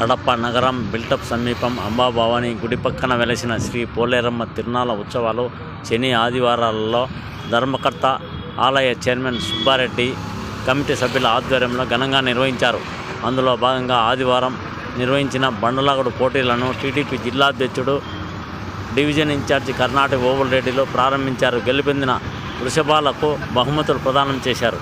కడప నగరం బిల్టప్ సమీపం అంబాభవాని గుడి పక్కన వెలసిన శ్రీ పోలేరమ్మ తిరునాళ్ల ఉత్సవాలు శని ఆదివారాలలో ధర్మకర్త ఆలయ చైర్మన్ సుబ్బారెడ్డి కమిటీ సభ్యుల ఆధ్వర్యంలో ఘనంగా నిర్వహించారు. అందులో భాగంగా ఆదివారం నిర్వహించిన బండలాగుడు పోటీలను టీడీపీ జిల్లాధ్యక్షుడు డివిజన్ ఇన్ఛార్జి కర్ణాటి ఓబుల్ రెడ్డిలో ప్రారంభించారు. గెలుపొందిన వృషభాలకు బహుమతులు ప్రదానం చేశారు.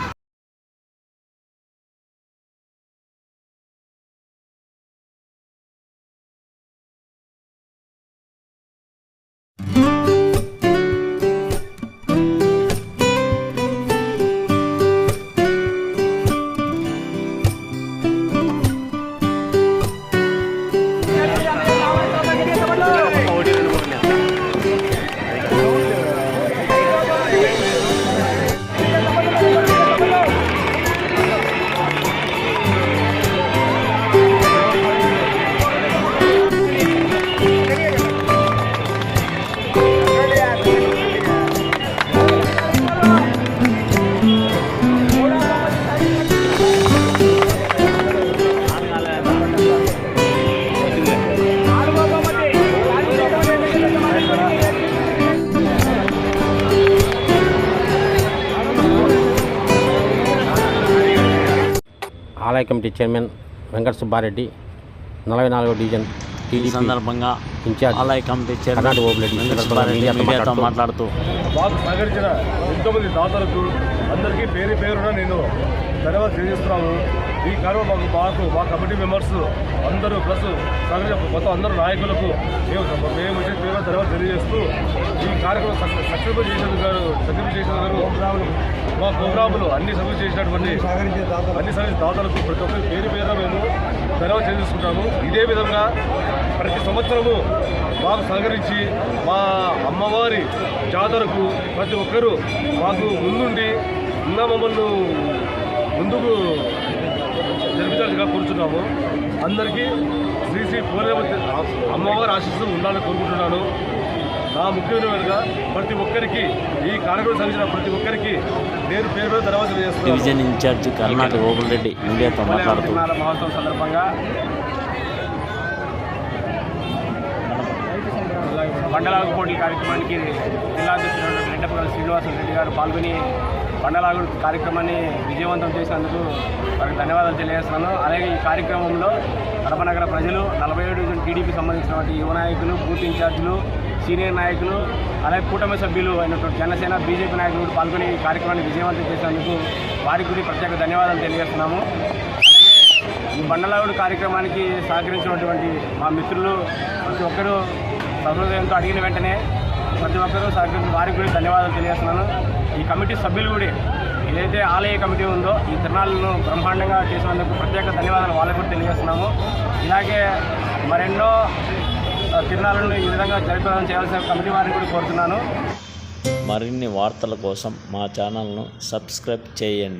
ఆలయ కమిటీ చైర్మన్ వెంకట సుబ్బారెడ్డి 44వ డివిజన్ టీడీపీ సందర్భంగా ఇన్ఛార్జ్ ఆలయ కమిటీ చైర్మన్ కర్ణాటి ఓబుల్ రెడ్డి మీడియాతో మాట్లాడుతూ మాకు సహకరించిన ఎంతోమంది దాతలకు అందరికీ పేరున నేను ధన్యవాదాలు తెలియజేస్తున్నాము. ఈ కార్యక్రమం మా కమిటీ మెంబర్స్ అందరూ ప్లస్ మొత్తం అందరూ నాయకులకు మేము వచ్చే ధన్యవాదాలు తెలియజేస్తూ ఈ కార్యక్రమం సక్సెస్ఫుల్ చేసినందుకు గారు మా ప్రోగ్రాములు అన్ని సక్సెస్ చేసినటువంటి అన్ని సర్వీస్ దాతలకు ప్రతి ఒక్కరి పేరున మేము ధన్యవాదాలు తెలియజేసుకుంటాము. ఇదే విధంగా ప్రతి సంవత్సరము మాకు సహకరించి మా అమ్మవారి జాతరకు ప్రతి ఒక్కరూ మాకు ముందుండి ఇంకా మమ్మల్ని ముందుకు జరిపించాలిగా కోరుతున్నాము. అందరికీ శ్రీ పోలేరమ్మ అమ్మవారి ఆశీస్సులు ఉండాలని కోరుకుంటున్నాను. నా ముఖ్యమైన ప్రతి ఒక్కరికి ఈ కార్యక్రమం సాగించిన ప్రతి ఒక్కరికి నేను పేరు ధన్యవాదాలు తెలియజేస్తున్నాను. డివిజన్ ఇన్ఛార్జి కర్ణాటి ఓబుల్ రెడ్డి మీడియాతో మాట్లాడుతూ మహోత్సవం సందర్భంగా బండలాగు పోటీ కార్యక్రమానికి జిల్లా అధ్యక్షుడు వెంకటపల్లి శ్రీనివాసరెడ్డి గారు పాల్గొని బండలాగుడు కార్యక్రమాన్ని విజయవంతం చేసినందుకు వారికి ధన్యవాదాలు తెలియజేస్తున్నాను. అలాగే ఈ కార్యక్రమంలో కడప నగర ప్రజలు 47 టీడీపీ సంబంధించినటువంటి యువ నాయకులు, బూత్ ఇన్ఛార్జీలు, సీనియర్ నాయకులు, అలాగే కూటమి సభ్యులు అయినటువంటి జనసేన, బీజేపీ నాయకులు కూడా పాల్గొని ఈ కార్యక్రమాన్ని విజయవంతం చేసినందుకు వారికి కూడా ప్రత్యేక ధన్యవాదాలు తెలియజేస్తున్నాము. ఈ బండలాగుడు కార్యక్రమానికి సహకరించినటువంటి మా మిత్రులు ప్రతి ఒక్కరూ సహృదయంతో అడిగిన వెంటనే ప్రతి ఒక్కరూ సహకరించి వారికి కూడా ధన్యవాదాలు తెలియజేస్తున్నాను. ఈ కమిటీ సభ్యులు కూడా ఏదైతే ఆలయ కమిటీ ఉందో ఈ తిరునాళ్ళను బ్రహ్మాండంగా చేసినందుకు ప్రత్యేక ధన్యవాదాలు వాళ్ళకు కూడా తెలియజేస్తున్నాము. ఇలాగే మరెన్నో తిరునాళ్ళను ఈ విధంగా జయప్రదం చేయాల్సిన కమిటీ వారిని కూడా కోరుతున్నాను. మరిన్ని వార్తల కోసం మా ఛానల్ను సబ్స్క్రైబ్ చేయండి.